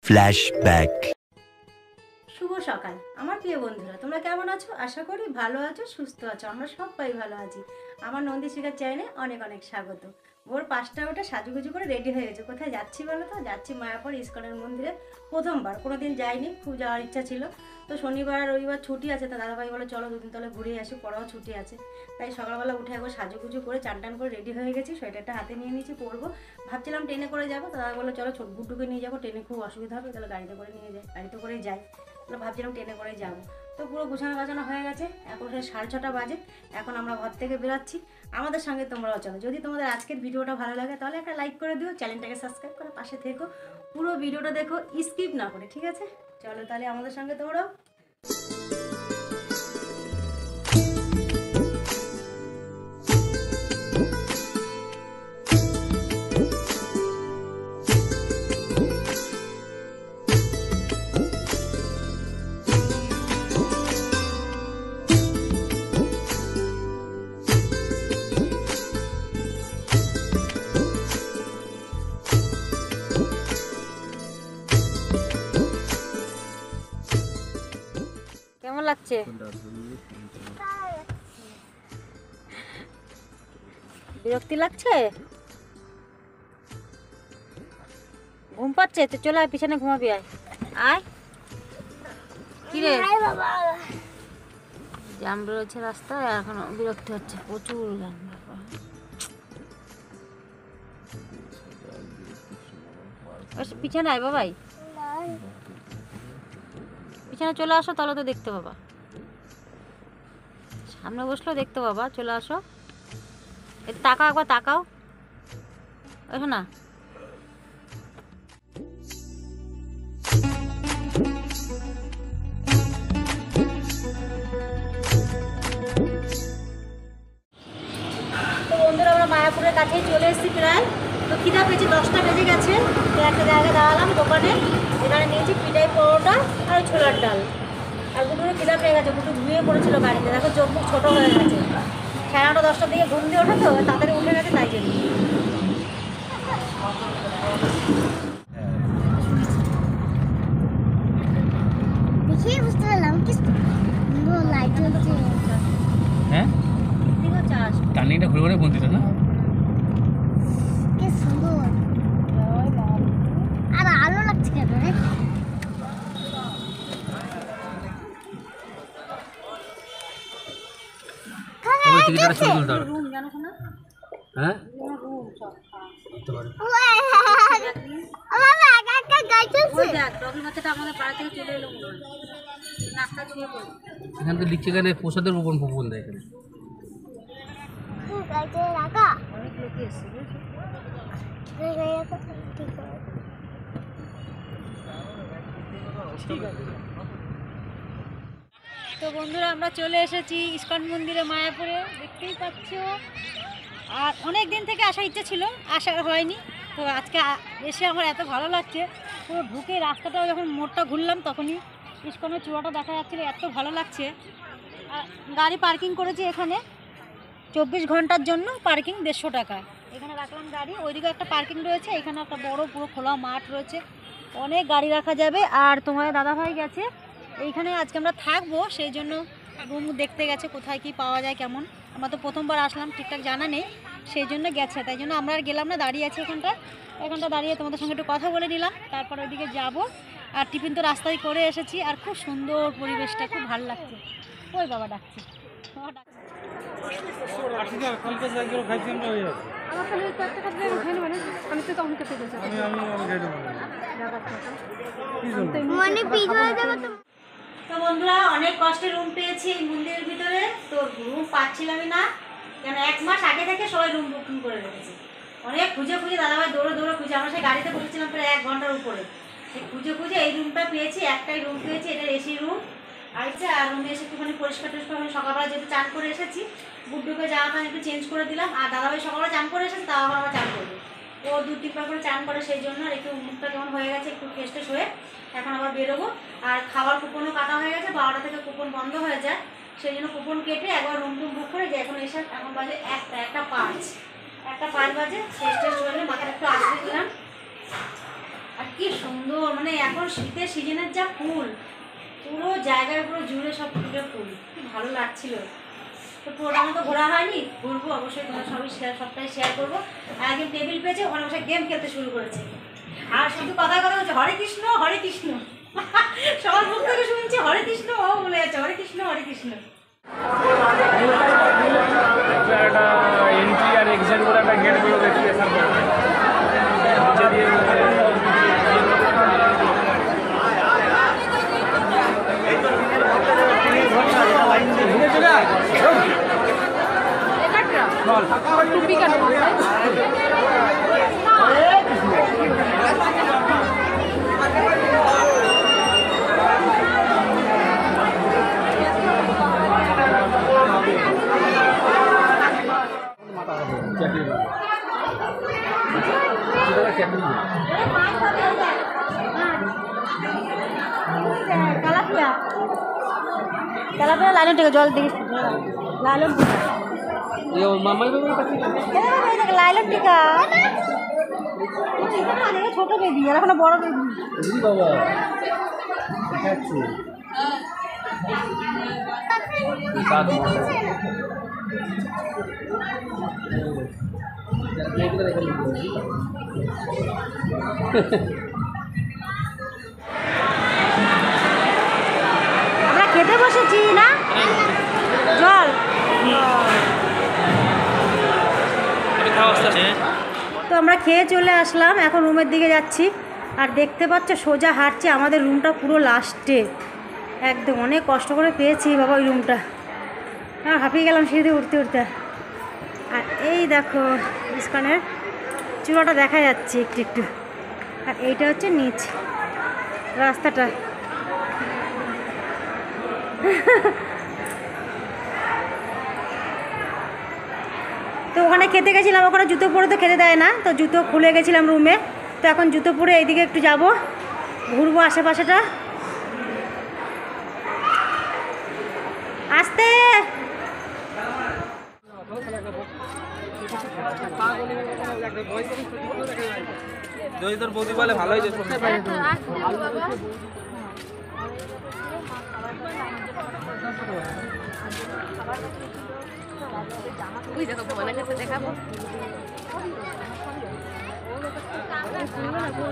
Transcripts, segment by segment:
Flashback. শুভ সকাল আমার প্রিয় বন্ধুরা, তোমরা কেমন আছো? আশা করি ভালো আছো, সুস্থ আছো। আমরা সবাই ভালো আছি। আমার নন্দী শিখার চ্যানেলে অনেক অনেক স্বাগত। ভোর 5টা ওটা সাজুগুজু করে রেডি হয়ে গেছে। কোথায় যাচ্ছি বলো তো? যাচ্ছি মায়াপুর ইস্কনের মন্দিরে। প্রথমবার, কোনোদিন যাইনি, খুব যাওয়ার ইচ্ছা ছিল। তো শনিবার রবিবার ছুটি আছে, তা দাদাভাই বলে চলো দুদিন তাহলে ঘুরে আসি, পড়াও ছুটি আছে। তাই সকালবেলা উঠে একবার সাজুগুজু করে চান টান করে রেডি হয়ে গেছি। সোয়েটারটা হাতে নিয়ে নিয়েছি, পরবো। ভাবছিলাম ট্রেনে করে যাবো, তো দাদা বলে চলো ছোট গুড্ডুকে নিয়ে যাবো, ট্রেনে খুব অসুবিধা হবে, তাহলে গাড়িতে করে নিয়ে যাই, গাড়িতে করেই যাই। তাহলে ভাবছিলাম ট্রেনে করে যাবো। তো পুরো গুছানো গাছানো হয়ে গেছে, এখন 6:30 বাজে। এখন আমরা ঘর থেকে বেরোচ্ছি। আমাদের সঙ্গে তোমরাও চলো। যদি তোমাদের আজকের ভিডিওটা ভালো লাগে তাহলে একটা লাইক করে দিও, চ্যানেলটাকে সাবস্ক্রাইব করে পাশে থেকো, পুরো ভিডিওটা দেখো, স্কিপ না করে, ঠিক আছে? চলো তাহলে আমাদের সঙ্গে তোমরাও। কেমন লাগছে? বিরক্তি লাগছে? ঘুম পাচ্ছে তো চলে আয়, পিছনে ঘুমাবি। আয় আয়। কি রে, জ্যাম রয়েছে রাস্তায়, এখন বিরক্তি হচ্ছে, প্রচুর জ্যাম। পিছনে আয় বাবাই, পিছনে চলে আসো, তাহলে তো দেখতে পাবা। সামনে বসলেও দেখতে পাবা, চলে আসো। একটু তাকাও, একবার তাকাও, এসো না। তো বন্ধুরা, আমরা মায়াপুরের কাছেই চলে এসেছি প্রায়। তো খিদা পেয়েছি, 10টা বেজে গেছে। তো একটা জায়গায় দাঁড়ালাম দোকানে, এখানে নিয়েছি পিঠাই পরোটা আর ছোলার ডাল। আর গুটুরে খিদা পেয়ে গেছে, গুটু ঘুমিয়ে পড়েছিল গাড়িতে, দেখো চোখ মুখ ছোটো হয়ে গেছে। 9:30 10টার দিকে ঘুম দিয়ে ওঠে, তো তাড়াতাড়ি উঠে গেছে, তাই জন্য। দেখেই বুঝতে পারলাম কি সুন্দর লাইট জ্বলছে। হ্যাঁ, টার্নিংটা ঘুরে ঘুরে বন্দিটা না, কি সুন্দর। আর আলো লাগছে কেন রে? টিকিটটা শুরু করতে হবে। রুম জানো না? হ্যাঁ, আমার একা একা গাড়ি চলছে। ওই দেখ, ডগি বাচ্চাটা আমাদের পাড়া থেকে চলে এলো মনে হয়, নাকটা ছুঁয়ে পড়ে। এখান থেকে লিখছে এখানে প্রসাদের উপর ভবন দেয় এখানে। গাড়িতে রাখা অনেক লোকই এসছে, বুঝেছো? গাড়ি রাখা ঠিক আছে। তো বন্ধুরা, আমরা চলে এসেছি ইস্কন মন্দিরে মায়াপুরে, দেখতেই পাচ্ছ। আর অনেক দিন থেকে আসার ইচ্ছে ছিল, আসা হয়নি। তো আজকে এসে আমার এত ভালো লাগছে। পুরো ঢুকে রাস্তাটা যখন মোড়টা ঘুরলাম, তখনই ইস্কনের চূড়াটা দেখা যাচ্ছিলো, এত ভালো লাগছে। আর গাড়ি পার্কিং করেছি এখানে 24 ঘন্টার জন্য, পার্কিং 150 টাকা। এখানে রাখলাম গাড়ি, ওইদিকে একটা পার্কিং রয়েছে, এখানে একটা বড় পুরো খোলা মাঠ রয়েছে, অনেক গাড়ি রাখা যাবে। আর তোমার দাদাভাই গেছে এইখানে, আজকে আমরা থাকবো, সেই জন্য রুম দেখতে গেছে, কোথায় কি পাওয়া যায় কেমন। আমরা তো প্রথমবার আসলাম, ঠিকঠাক জানা নেই, সেই জন্য গেছে। তাই জন্য আমরা আর গেলাম না, দাঁড়িয়ে আছি এখানটা দাঁড়িয়ে তোমাদের সঙ্গে একটু কথা বলে নিলাম, তারপর ওইদিকে যাব। আর টিফিন তো রাস্তায় করে এসেছি, আর খুব সুন্দর পরিবেশটা, খুব ভালো লাগছে। ওই বাবা ডাকছে, বাবা ডাকছে। আমার খালি একটা কাজ খাইনি, মানে আমি তো তখন খেতে গেছি। মানে পিছ হয়ে যাবে তো। তো বন্ধুরা, অনেক কষ্টে রুম পেয়েছি এই মন্দিরের ভিতরে। তো রুম পাচ্ছিলামই না, কেন 1 মাস আগে থেকে সবাই রুম বুকিং করে রেখেছে। অনেক খুঁজে দাদাভাই দৌড়ে খুঁজে, আমরা সেই গাড়িতে বসেছিলাম প্রায় 1 ঘন্টার উপরে। সেই খুঁজে এই রুমটা পেয়েছি, একটাই রুম পেয়েছি, এটা এসি রুম। আর রুমে এসে একটুখানি পরিষ্কার সকালবেলা যেহেতু চান করে এসেছি, বুড্ডুকে জামা প্যান্ট একটু চেঞ্জ করে দিলাম। আর দাদাভাই সকালবেলা চান করে এসেছে, তাও আবার চান করবে, ও 2-3 বার করে চান করে, সেই জন্য। আর একটু মুখটা কেমন হয়ে গেছে, একটু ফ্রেশ হয়ে এখন আবার বেরোবো। আর খাওয়ার কুপনও কাটা হয়ে গেছে, 12টা থেকে কুপন বন্ধ হয়ে যায়, সেই জন্য কুপন কেটে একবার রুম বুক করে যে এখন এসে, এখন বাজে 1টা 5 বাজে। শেষ হয়ে মাথাটা একটু আসতে দিলাম। আর কি সুন্দর, মানে এখন শীতের সিজনের যা ফুল, পুরো জায়গায় পুরো জুড়ে সব ফুলের ফুল, কি ভালো লাগছিল। তো পুরোটা তো ঘোরা হয়নি, ঘুরবো অবশ্যই, তোমার সবই সবটাই শেয়ার করবো। আর একদিন টেবিল পেয়েছে, ওখানে বসে গেম খেলতে শুরু করেছে, আর শুধু কথা কথা বলছে হরে কৃষ্ণ হরে কৃষ্ণ। সবার মুখ থেকে শুনছি হরে কৃষ্ণ, ও বলে যাচ্ছে হরে কৃষ্ণ হরে কৃষ্ণ। একটা এন্ট্রি আর এক্সিট করে একটা গেটগুলো দেখি নিচে দিয়ে তেলাপিয়া লাইলন টিকা, জল দিকে লাইলন টিকা, লাইলন টিকা ছোট বেবি, আর এখন বড় বেবি। বাবা আমরা খেতে বসেছি না, জল তো আমরা খেয়ে চলে আসলাম, এখন রুমের দিকে যাচ্ছি। আর দেখতে পাচ্ছ সোজা হাঁটছে, আমাদের রুমটা পুরো লাস্টে একদম, অনেক কষ্ট করে পেয়েছি বাবা ওই রুমটা, আর হাঁপিয়ে গেলাম সিঁড়ি উঠতে উঠতে। আর এই দেখো ইস্কনের চূড়াটা দেখা যাচ্ছে একটু একটু, আর এইটা হচ্ছে নিচ রাস্তাটা। তো ওখানে খেতে গেছিলাম, ওখানে জুতো পরে তো খেতে দেয় না, তো জুতো খুলে গেছিলাম রুমে। তো এখন জুতো পরে এইদিকে একটু যাব, ঘুরবো আশেপাশেটা। আসতে যদি তোর বৌদি বলে ভালোই যে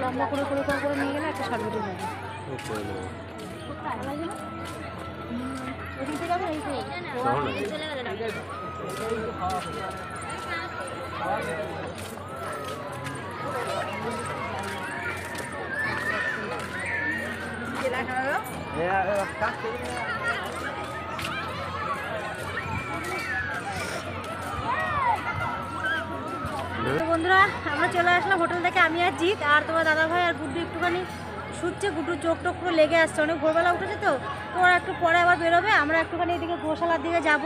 লম্বা করে করে করে নিয়ে গেলে একটা শরবত হবে। বন্ধুরা আমরা চলে আসলাম হোটেল থেকে, আমি আর জিৎ আর তোমার দাদা ভাই আর গুড্ডু একটুখানি শুচ্ছে, গুড্ডুর চোখ টোক পুরো লেগে আসছে, অনেক ভোরবেলা উঠেছে তো, তো ওরা একটু পরে আবার বেরোবে, আমরা একটুখানি এদিকে গোশালার দিকে যাব।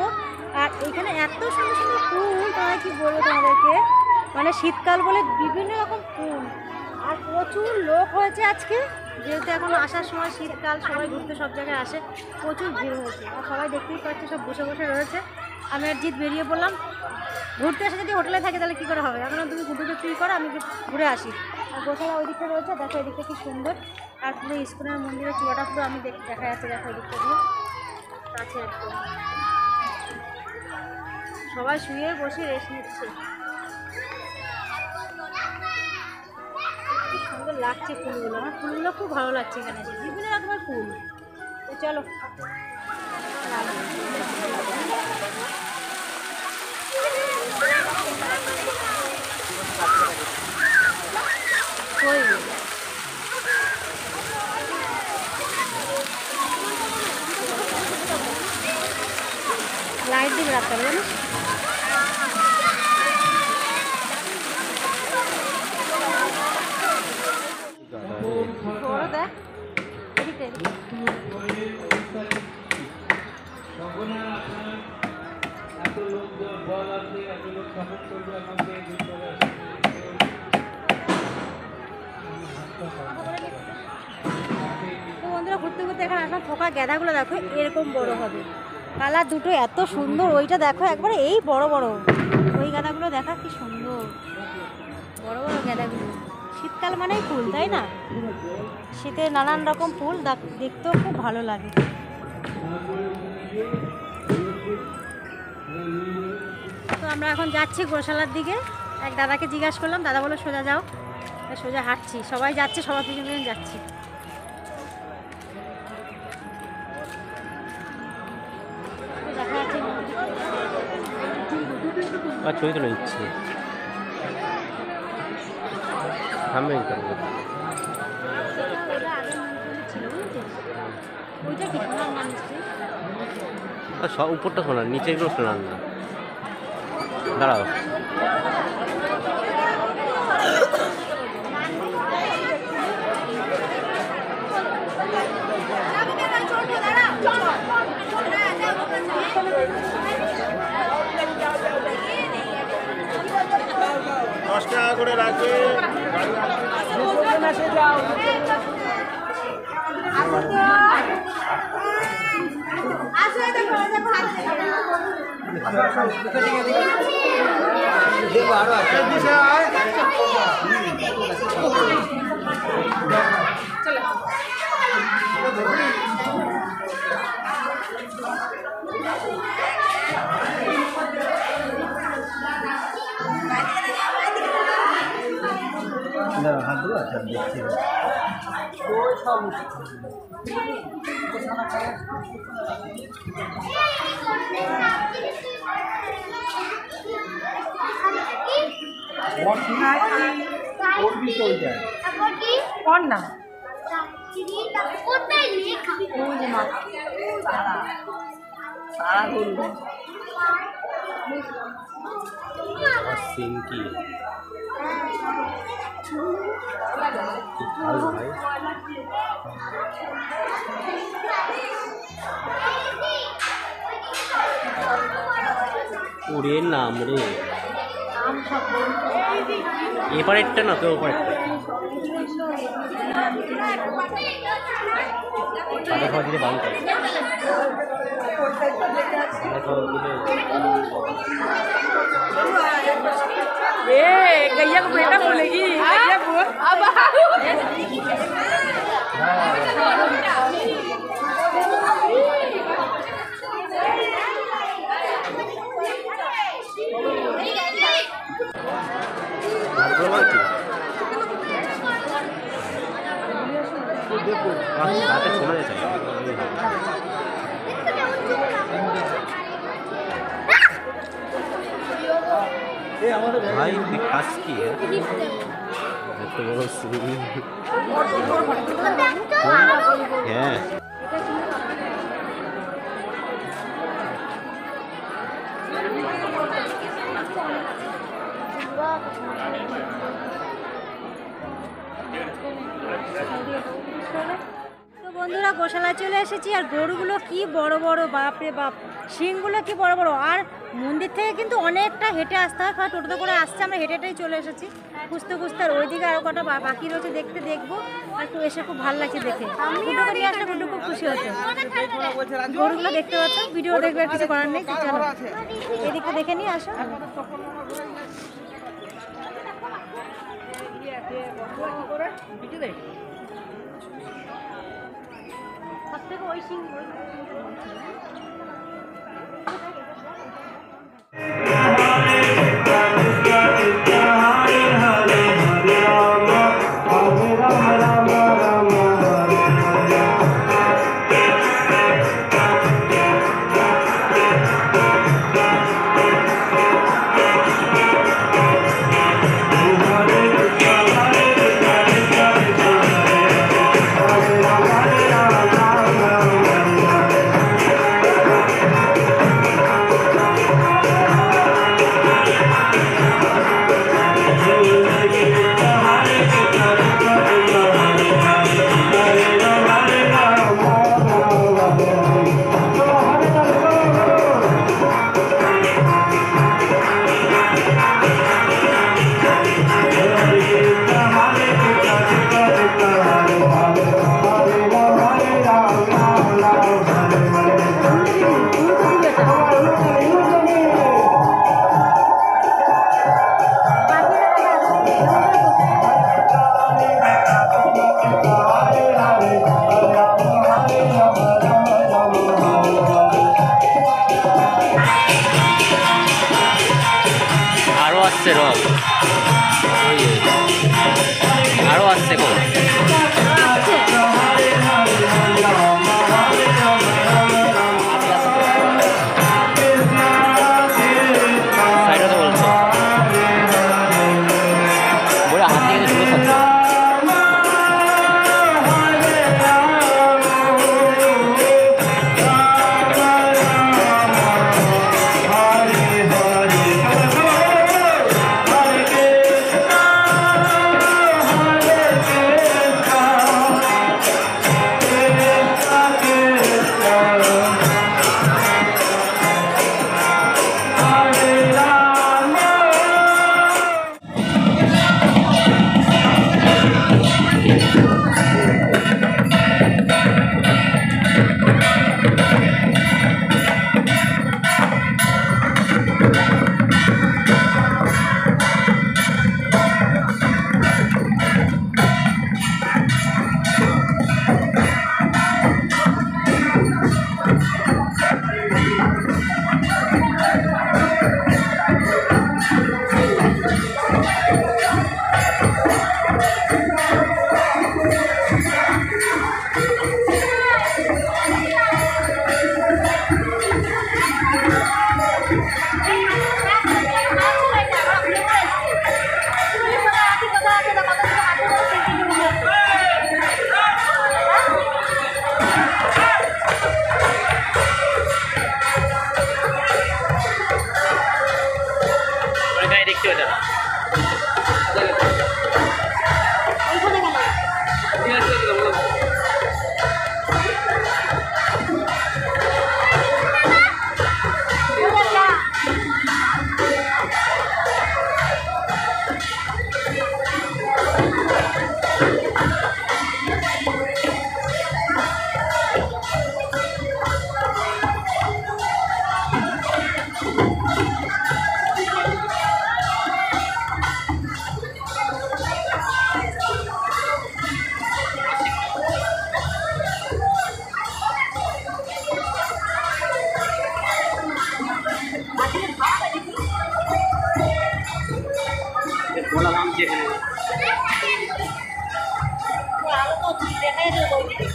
আর এখানে এত সুন্দর সুন্দর ফুল, তোমায় কি বলবো তোমাদেরকে, মানে শীতকাল বলে বিভিন্ন রকম ফুল, আর প্রচুর লোক হয়েছে আজকে, যেহেতু এখন আসার সময় শীতকাল, সবাই ঘুরতে সব জায়গায় আসে, প্রচুর ভিড় হয়েছে। আর সবাই দেখতেই পাচ্ছে সব বসে বসে রয়েছে। আমি আর জিৎ বেরিয়ে পড়লাম, ঘুরতে এসে যদি হোটেলে থাকে তাহলে কী করে হবে, এখন তুমি গুড্ডুকে ফ্রি করো, আমি ঘুরে আসি। আর গোশালা ওই দিকটা রয়েছে, দেখো এদিকটা কি সুন্দর, আর পুরো ইস্কনের মন্দিরের চূড়াটা পুরো আমি দেখা যাচ্ছে, দেখো এদিকটা দিয়ে কাছে একদম, সবাই শুয়ে বসে রেস্ট নিচ্ছে, খুব সুন্দর লাগছে ফুলগুলো, আমার ফুলগুলো খুব ভালো লাগছে এখানে, বিভিন্ন রকমের ফুল। তো চলো লাইট দিকে রাখতে হবে জানিস। দেখ বন্ধুরা ঘুরতে ঘুরতে এখানে আসলাম, থোকা গাঁদাগুলো দেখো এরকম বড় হবে, কালার দুটো এত সুন্দর, ওইটা দেখো একবারে এই বড় বড়, ওই গাঁদাগুলো দেখা কি সুন্দর, বড় বড় গাঁদাগুলো শীতকাল মানেই ফুল, তাই না? শীতে নানান রকম ফুল দেখতেও খুব ভালো লাগে। তো আমরা এখন যাচ্ছি গোশালার দিকে। এক দাদাকে জিজ্ঞাসা করলাম, দাদা বলো সোজা যাও। সোজা হাঁটছি, সবাই যাচ্ছে, সবার পিছনে পিছনে যাচ্ছি। দেখা যাচ্ছে ছবি তুলে নিচ্ছি, সামনে ওটা আগের মন্দিরে ছিল, বুঝেছিস? ওইটা কি সোনার মানুষ? সব উপরটা শোনার, নিচে এগুলো শোনার না। দাঁড়াও, টাকা করে রাখবে। সিনকি ওরে নাম রে, এপারেরটা না তো ওপারেরটা। সাদা খাওয়া দিলে বান করে, সাদা খাওয়া দিলে गैया को बेटा बोलेगी, गैया बोल। अब রাতে শোনা যেতে ভাই, কাজ কি এত বড় সিঁড়ি? হ্যাঁ, তো বন্ধুরা গোশালায় চলে এসেছি, আর গরুগুলো কি বড় বড়, বাপরে বাপ, শিংগুলো কি বড় বড়। আর মন্দির থেকে কিন্তু অনেকটা হেঁটে আসতে হয়, কারণ টোটোতে করে আসছে, আমরা হেঁটে হেঁটেই চলে এসেছি খুঁজতে খুঁজতে। আর ওইদিকে আরও কটা বাকি রয়েছে, দেখবো। আর একটু এসে খুব ভালো লাগছে দেখে। গুড্ডুকে নিয়ে আসলে গুড্ডু খুব খুশি হচ্ছে। গরুগুলো দেখতে পাচ্ছ, ভিডিও দেখবে, আর কিছু করার নেই। চলো এদিকে দেখে নিয়ে আসো। সব থেকে ওই সিং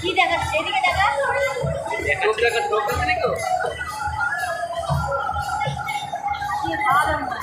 কি দেখাচ্ছে এদিকে দেখা কি ভালো না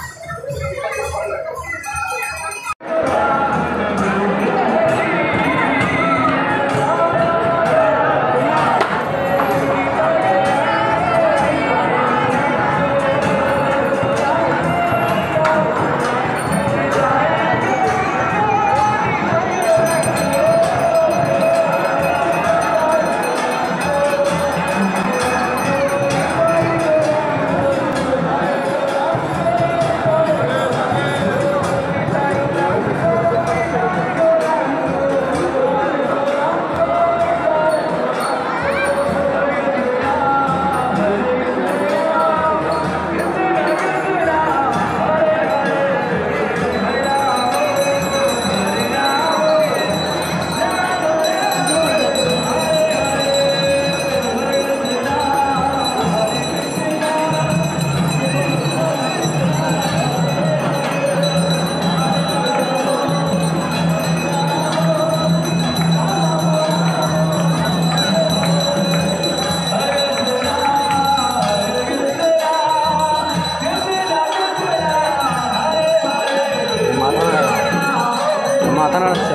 মাথা নাড়াচ্ছে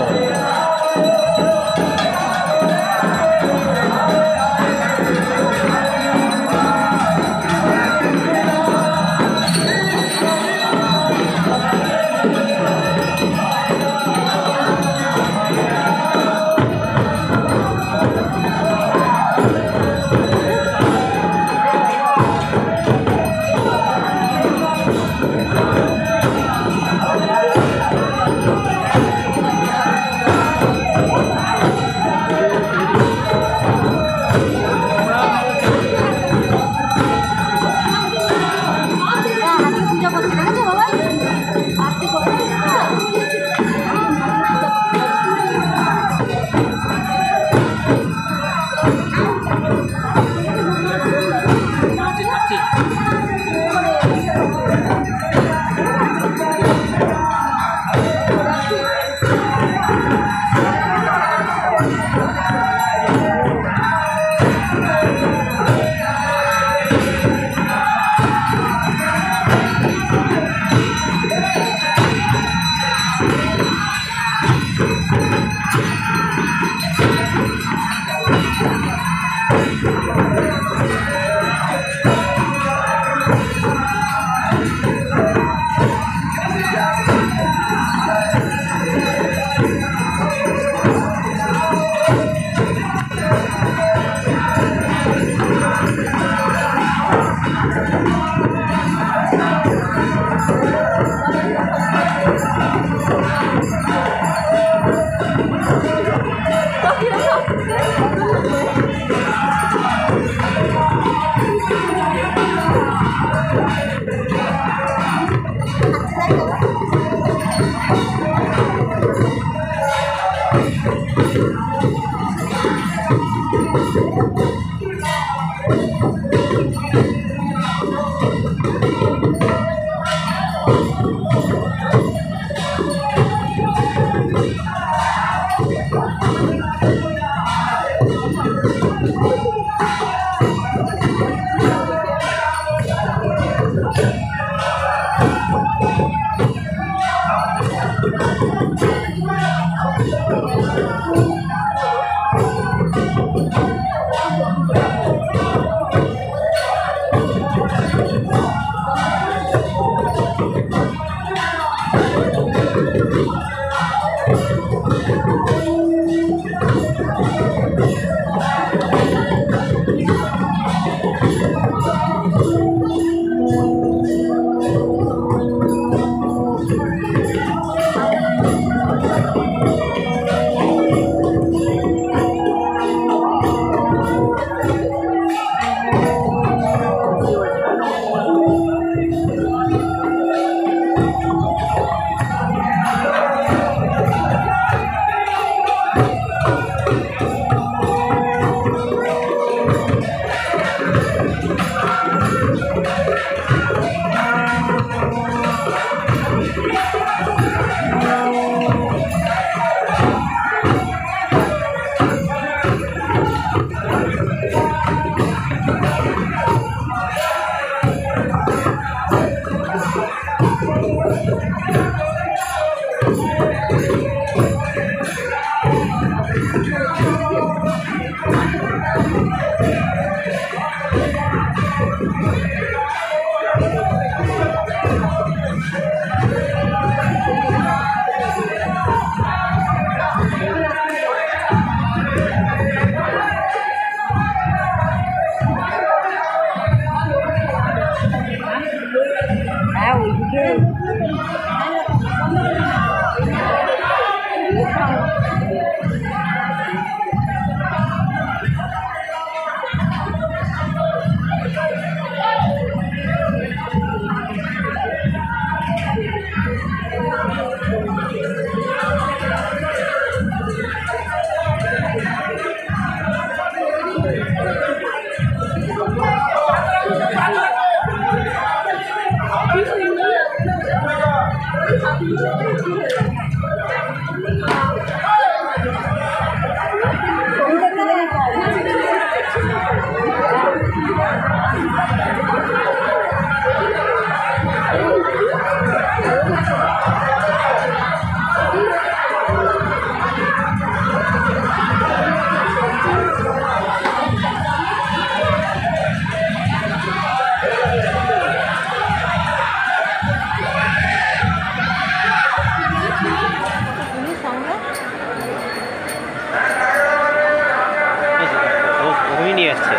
ওই নিয়ে আসছে।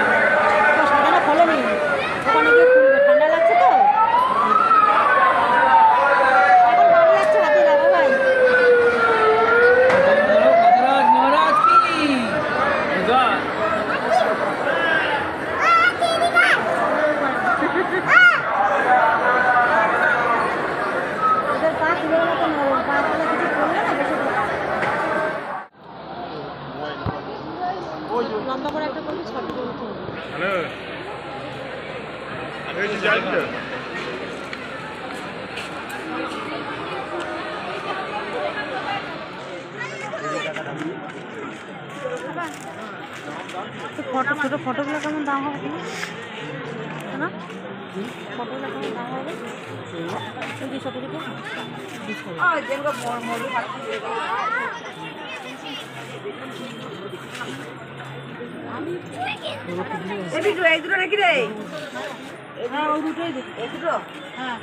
সাদাটা ফলে নেই, ওখানে গিয়ে খুলবে, ঠান্ডা লাগছে তো। এখন ভালো লাগছে হাতে লাগা ভাই। মহারাজ কি ওদের পা খুলে গেলে তো নরম, পা খুলে কিছু করলে না বেশি লম্বা করে একটা করলে ছট করে উঠে যাবে। হ্যালো এই যে যাই তো ফটো ছোটো ফটোগুলো কেমন দাম হবে না? ফটোগুলো কেমন দাম হবে? 200 টাকা। এই দুটো রেখে রে। হ্যাঁ ওই দুটোই দিই। এই দুটো? হ্যাঁ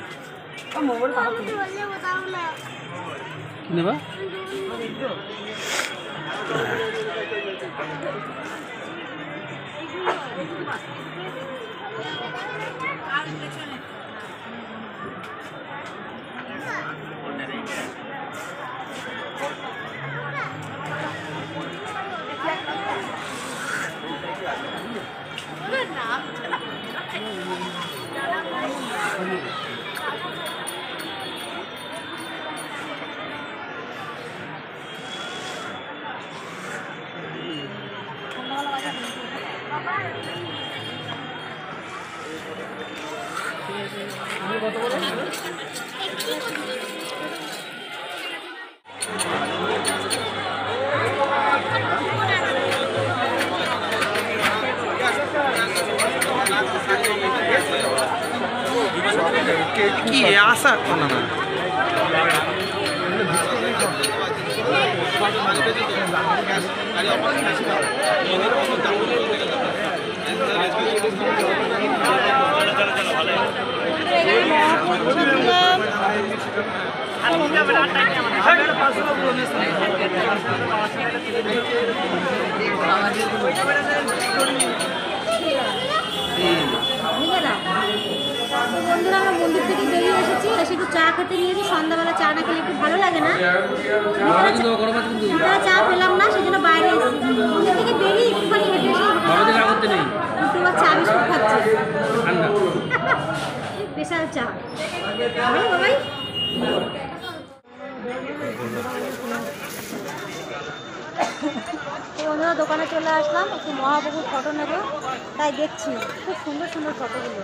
মোবাইল কাগজ বললে बताओ ना কি নেবা? কি আশা করো না বন্ধুরা আমরা মন্দির থেকে বেরিয়ে এসেছি, এসে একটু চা খেতে নিয়েছি। সন্ধ্যাবেলা চা না খেলে একটু ভালো লাগে না, সকালে চা পেলাম না, সেই জন্য বাইরে এসেছি। মন্দির থেকে বেরিয়ে একটুখানি হেঁটে এসে একটু চা বিস্কুট খাচ্ছি, স্পেশাল চা বাবাই। এই অন্যরা দোকানে চলে আসলাম, একটু মহাপ্রভুর ফটো নেব, তাই দেখছি খুব সুন্দর সুন্দর ফটোগুলো।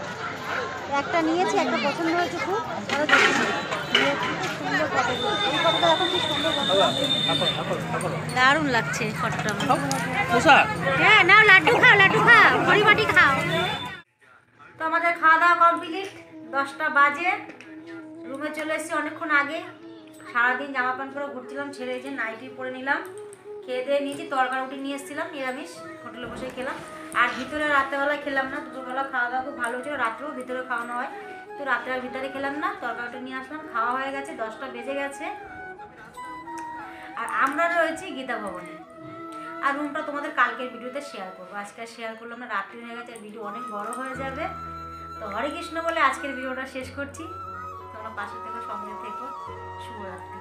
একটা নিয়েছি, একটা পছন্দ হয়েছে খুব, আরও দেখছি সুন্দর ফটোগুলো। এই ফটোটা এখন কি সুন্দর, দারুণ লাগছে ফটোটা। হ্যাঁ নাও, লাড্ডু খাও, লাড্ডু খাও, পরিবাটি খাও। তো আমাদের খাওয়া দাওয়া কমপ্লিট, 10টা বাজে। রুমে চলে এসেছি অনেকক্ষণ আগে। সারাদিন জামা প্যান্ট করে ঘুরছিলাম, ছেড়ে যে নাইটি পরে নিলাম। খেয়ে দিয়ে নিয়েছি, তরকারি রুটি নিয়ে এসেছিলাম নিরামিষ, হোটেলে বসে খেলাম। আর ভিতরে রাত্রেবেলা খেলাম না, দুপুরবেলা খাওয়া দাওয়া খুব ভালো হয়েছিল, রাত্রেও ভিতরে খাওয়ানো হয়, তো রাত্রে আর ভিতরে খেলাম না, তরকারিটা নিয়ে আসলাম। খাওয়া হয়ে গেছে, 10টা বেজে গেছে। আর আমরা রয়েছি গীতা ভবনে। আর রুমটা তোমাদের কালকের ভিডিওতে শেয়ার করবো, আজকে শেয়ার করলাম না, রাত্রি হয়ে গেছে, ভিডিও অনেক বড় হয়ে যাবে। তো হরে কৃষ্ণ বলে আজকের ভিডিওটা শেষ করছি। তোমরা পাশে থেকে সঙ্গে থেকো। শুভরাত্রি।